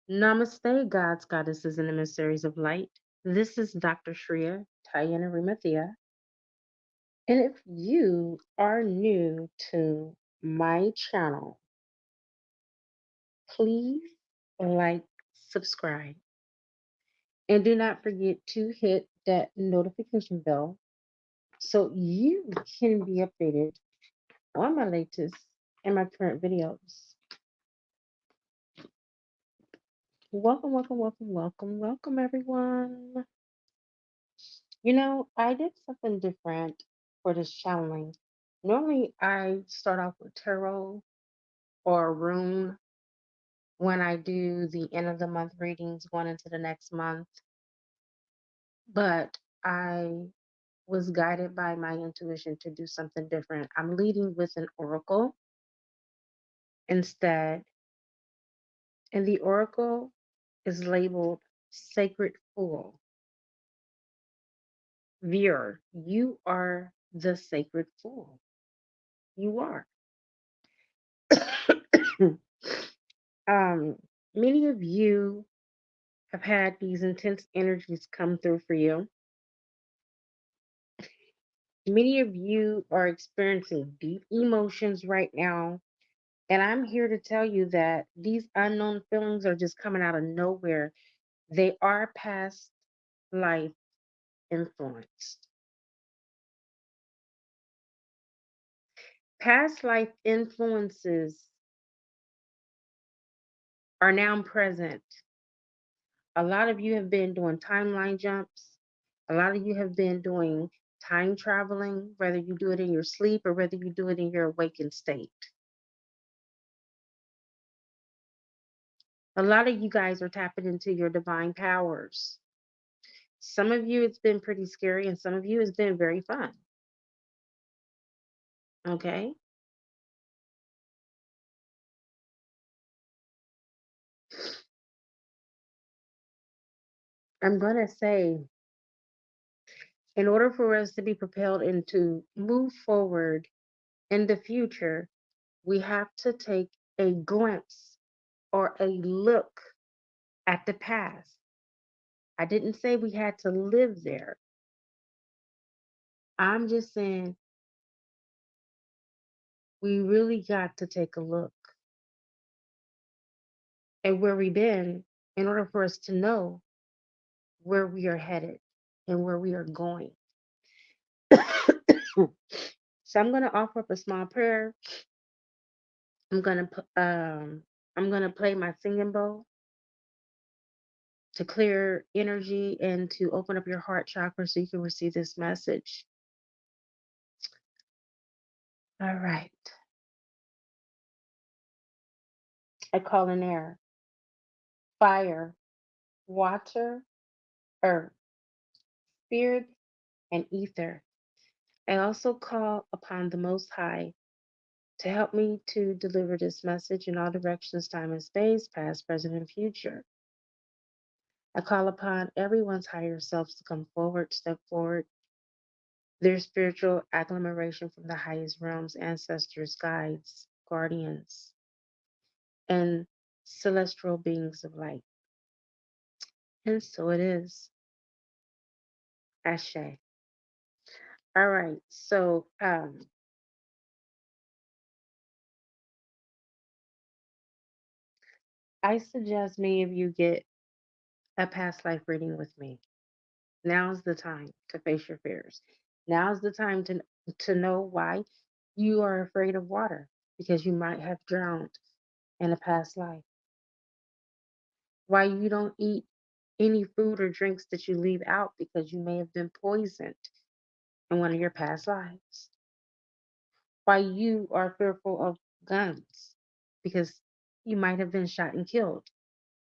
Namaste, gods, goddesses, and emissaries of light. This is Dr. Shreya Tayana Rimathia. And if you are new to my channel, please like, subscribe, and do not forget to hit that notification bell so you can be updated on my latest and my current videos. Welcome, welcome, welcome, welcome, welcome, everyone. I did something different for this channeling. Normally, I start off with tarot or rune when I do the end of the month readings going into the next month, but I was guided by my intuition to do something different. I'm leading with an oracle instead, and the oracle is labeled Sacred Fool. Viewer, you are the sacred fool. You are. um, Many of you have had these intense energies come through for you. Many of you are experiencing deep emotions right now. And I'm here to tell you that these unknown feelings are just coming out of nowhere. They are past life influenced. Past life influences are now present. A lot of you have been doing timeline jumps. A lot of you have been doing time traveling, whether you do it in your sleep or whether you do it in your awakened state. A lot of you guys are tapping into your divine powers. Some of you, it's been pretty scary, and some of you, it's been very fun. Okay? I'm going to say, in order for us to be propelled and to move forward in the future, we have to take a glimpse or a look at the past. I didn't say we had to live there. I'm just saying we really got to take a look at where we've been in order for us to know where we are headed and where we are going. So I'm going to offer up a small prayer. I'm going to I'm going to play my singing bowl to clear energy and to open up your heart chakra so you can receive this message. All right. I call in air, fire, water, earth, spirit, and ether. I also call upon the Most High to help me to deliver this message in all directions, time and space, past, present, and future. I call upon everyone's higher selves to come forward, step forward, their spiritual agglomeration from the highest realms, ancestors, guides, guardians, and celestial beings of light. And so it is. Ashe. All right. So I suggest many of you get a past life reading with me. Now's the time to face your fears. Now's the time to know why you are afraid of water because you might have drowned in a past life. Why you don't eat any food or drinks that you leave out because you may have been poisoned in one of your past lives. Why you are fearful of guns because you might have been shot and killed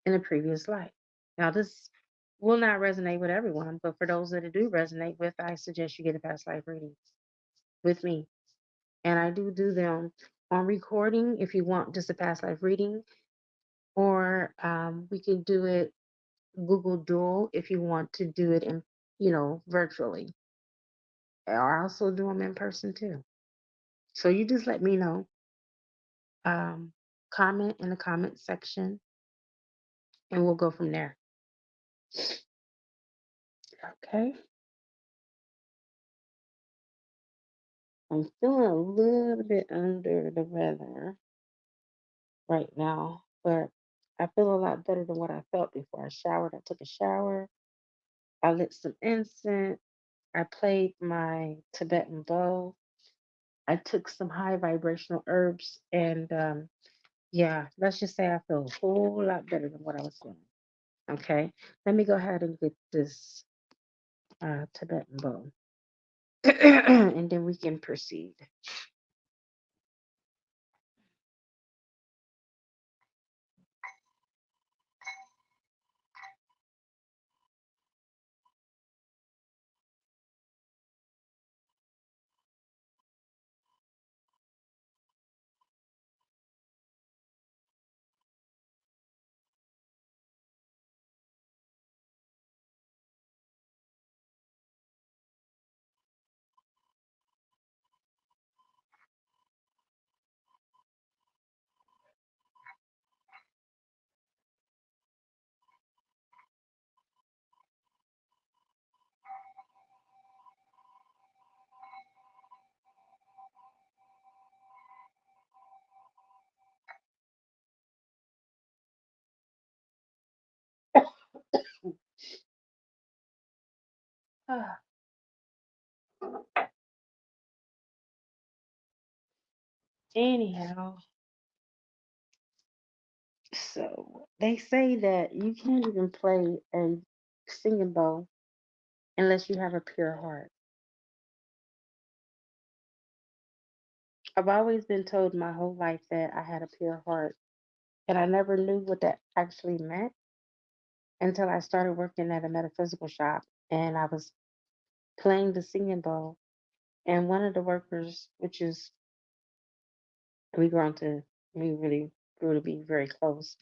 in a previous life. Now, this will not resonate with everyone, but for those that it do resonate with, I suggest you get a past life reading with me. And I do them on recording if you want just a past life reading, or we can do it Google Duo if you want to do it in, virtually. Or I also do them in person too. So you just let me know. Um, Comment in the comment section, and we'll go from there. Okay. I'm feeling a little bit under the weather right now, but I feel a lot better than what I felt before I showered. I took a shower, I lit some incense, I played my Tibetan bow, I took some high vibrational herbs, and yeah, let's just say I feel a whole lot better than what I was feeling. Okay, let me go ahead and get this Tibetan bow, and then we can proceed. Ah, anyhow, so they say that you can't even play a singing bowl unless you have a pure heart. I've always been told my whole life that I had a pure heart, and I never knew what that actually meant until I started working at a metaphysical shop and I was playing the singing bowl. And one of the workers, which is we grown to, we really grew to be very close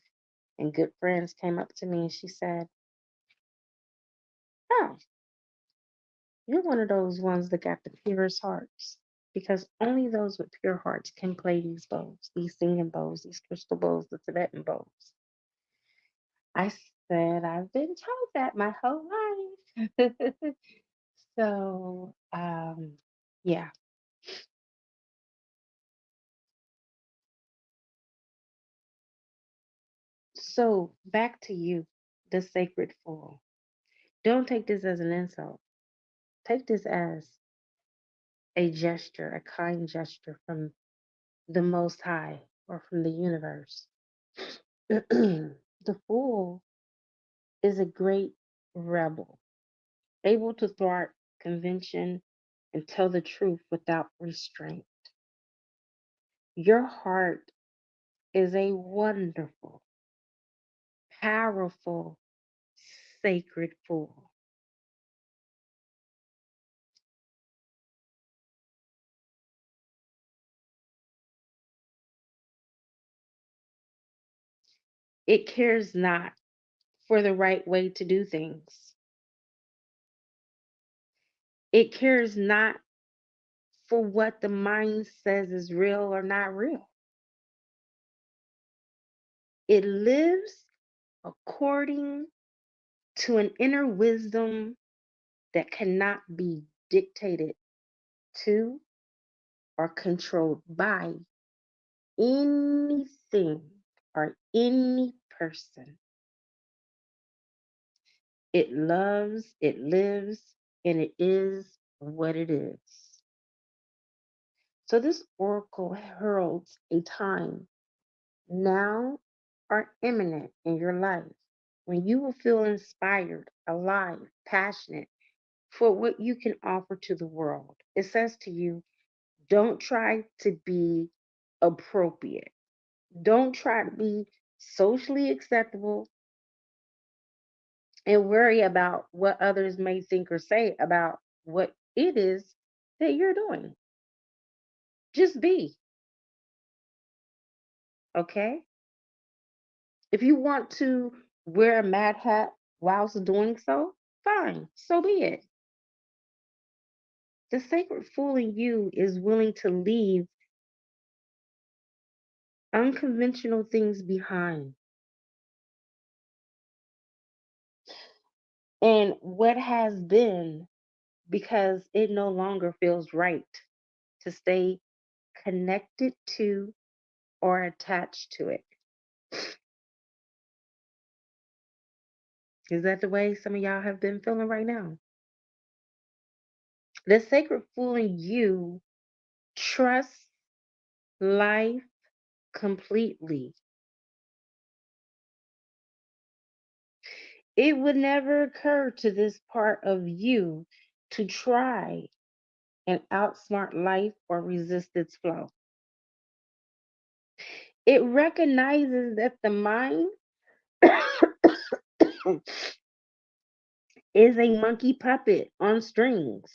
and good friends, came up to me and she said, "Oh, you're one of those ones that got the purest hearts." Because only those with pure hearts can play these bowls, these singing bowls, these crystal bowls, the Tibetan bowls. I said, I've been told that my whole life. So, yeah. So back to you, the sacred fool. Don't take this as an insult. Take this as a gesture, a kind gesture from the Most High or from the universe. The fool is a great rebel, able to thwart convention and tell the truth without restraint. Your heart is a wonderful, powerful, sacred fool. It cares not for the right way to do things. It cares not for what the mind says is real or not real. It lives according to an inner wisdom that cannot be dictated to or controlled by anything or any person. It loves, it lives, and it is what it is. So this oracle heralds a time now or imminent in your life when you will feel inspired, alive, passionate for what you can offer to the world. It says to you, don't try to be appropriate. Don't try to be socially acceptable and worry about what others may think or say about what it is that you're doing. Just be, okay? If you want to wear a mad hat whilst doing so, fine, so be it. The sacred fool in you is willing to leave unconventional things behind. and what has been because it no longer feels right to stay connected to or attached to it. Is that the way some of y'all have been feeling right now? The sacred fool in you trusts life completely. It would never occur to this part of you to try and outsmart life or resist its flow. It recognizes that the mind is a monkey puppet on strings.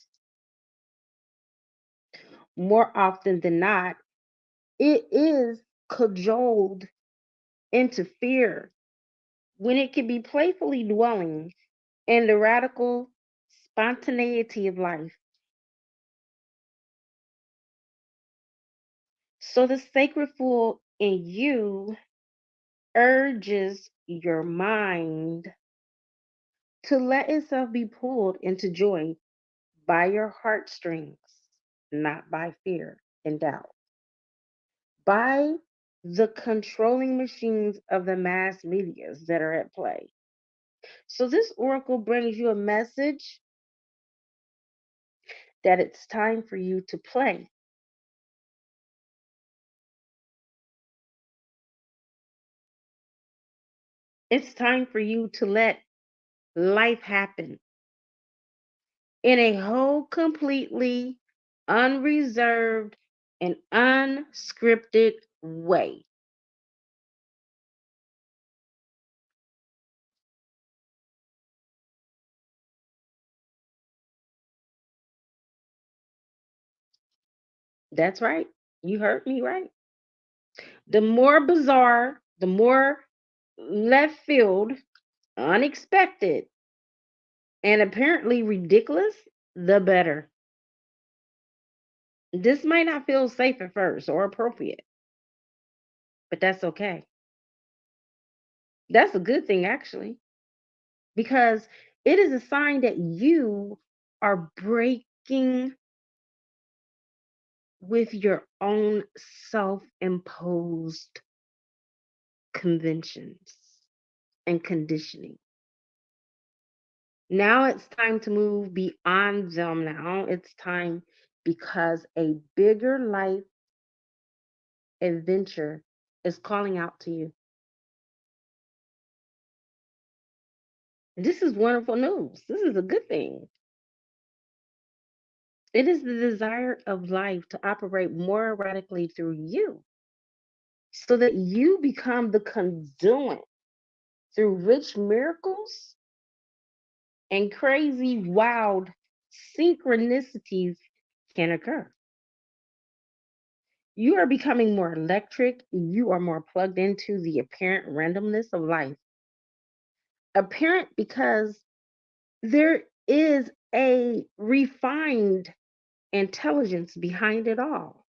More often than not, it is cajoled into fear when it can be playfully dwelling in the radical spontaneity of life. So the sacred fool in you urges your mind to let itself be pulled into joy by your heartstrings, not by fear and doubt, by the controlling machines of the mass medias that are at play. So this oracle brings you a message that it's time for you to play. It's time for you to let life happen in a whole, completely unreserved and unscripted way. That's right. You heard me right. The more bizarre, the more left field, unexpected, and apparently ridiculous, the better. This might not feel safe at first or appropriate, but that's okay. That's a good thing, actually, because it is a sign that you are breaking with your own self imposed conventions and conditioning. Now it's time to move beyond them. Now it's time because a bigger life adventure is calling out to you. This is wonderful news. This is a good thing. It is the desire of life to operate more radically through you so that you become the conduit through which miracles and crazy, wild synchronicities can occur. You are becoming more electric. You are more plugged into the apparent randomness of life. Apparent because there is a refined intelligence behind it all.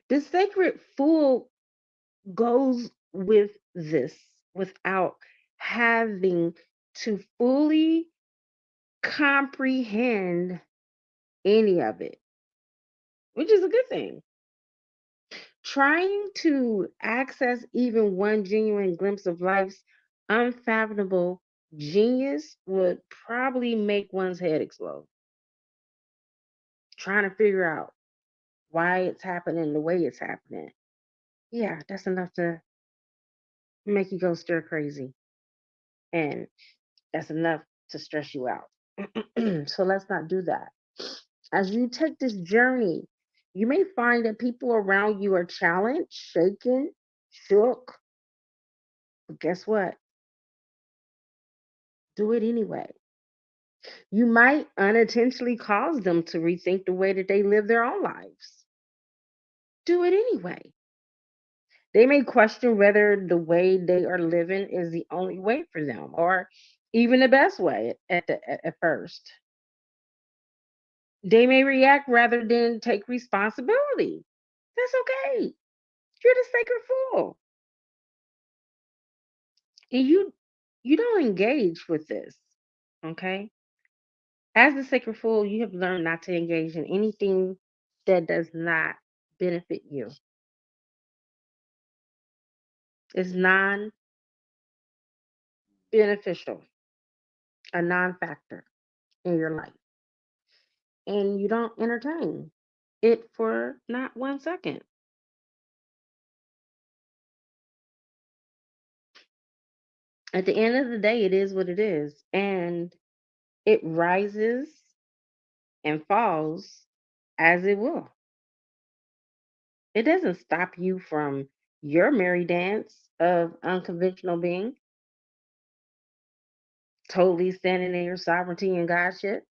The sacred fool goes with this without having to fully comprehend any of it, which is a good thing. Trying to access even one genuine glimpse of life's unfathomable genius would probably make one's head explode. Trying to figure out why it's happening the way it's happening. Yeah, that's enough to make you go stir crazy. And that's enough to stress you out. So let's not do that. As you take this journey, you may find that people around you are challenged, shaken, shook. But guess what? Do it anyway. You might unintentionally cause them to rethink the way that they live their own lives. Do it anyway. They may question whether the way they are living is the only way for them or even the best way at first. They may react rather than take responsibility. That's okay. You're the sacred fool. And you don't engage with this. Okay? As the sacred fool, you have learned not to engage in anything that does not benefit you. It's non beneficial, a non factor in your life. And you don't entertain it for not 1 second. At the end of the day, it is what it is. And it rises and falls as it will. It doesn't stop you from your merry dance of unconventional being, totally standing in your sovereignty and Godship.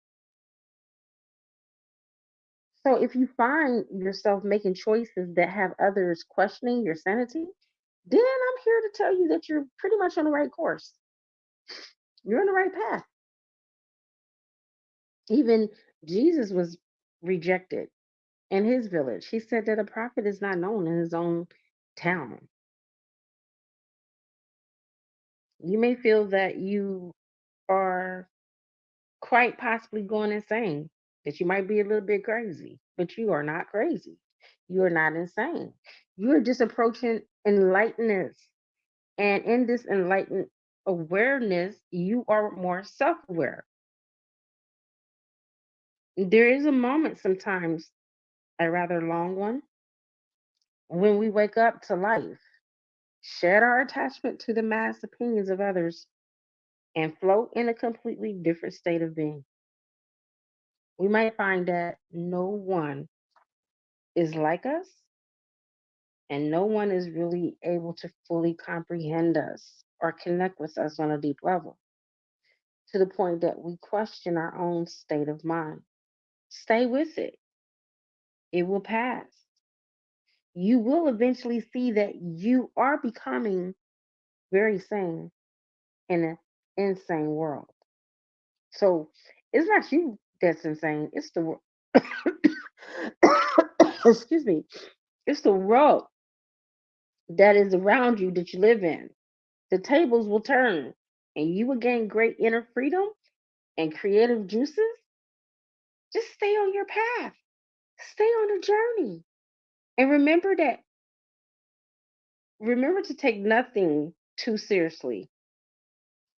So if you find yourself making choices that have others questioning your sanity, then I'm here to tell you that you're pretty much on the right course. You're on the right path. Even Jesus was rejected in his village. He said that a prophet is not known in his own town. You may feel that you are quite possibly going insane, that you might be a little bit crazy, but you are not crazy. You are not insane. You are just approaching enlightenment. And in this enlightened awareness, you are more self aware. There is a moment sometimes, a rather long one, when we wake up to life, shed our attachment to the mass opinions of others, and float in a completely different state of being. We might find that no one is like us and no one is really able to fully comprehend us or connect with us on a deep level to the point that we question our own state of mind. Stay with it, it will pass. You will eventually see that you are becoming very sane in an insane world. So it's not you that's insane, it's the world. Excuse me, it's the world that is around you that you live in. The tables will turn and you will gain great inner freedom and creative juices. Just stay on your path, stay on the journey. And remember to take nothing too seriously,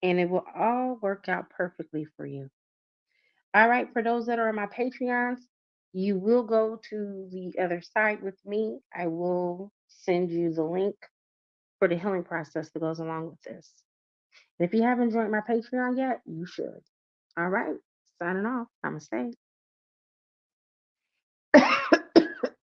and it will all work out perfectly for you. All right, for those that are on my Patreons, you will go to the other side with me. I will send you the link for the healing process that goes along with this. If you haven't joined my Patreon yet, you should. All right, signing off. Namaste.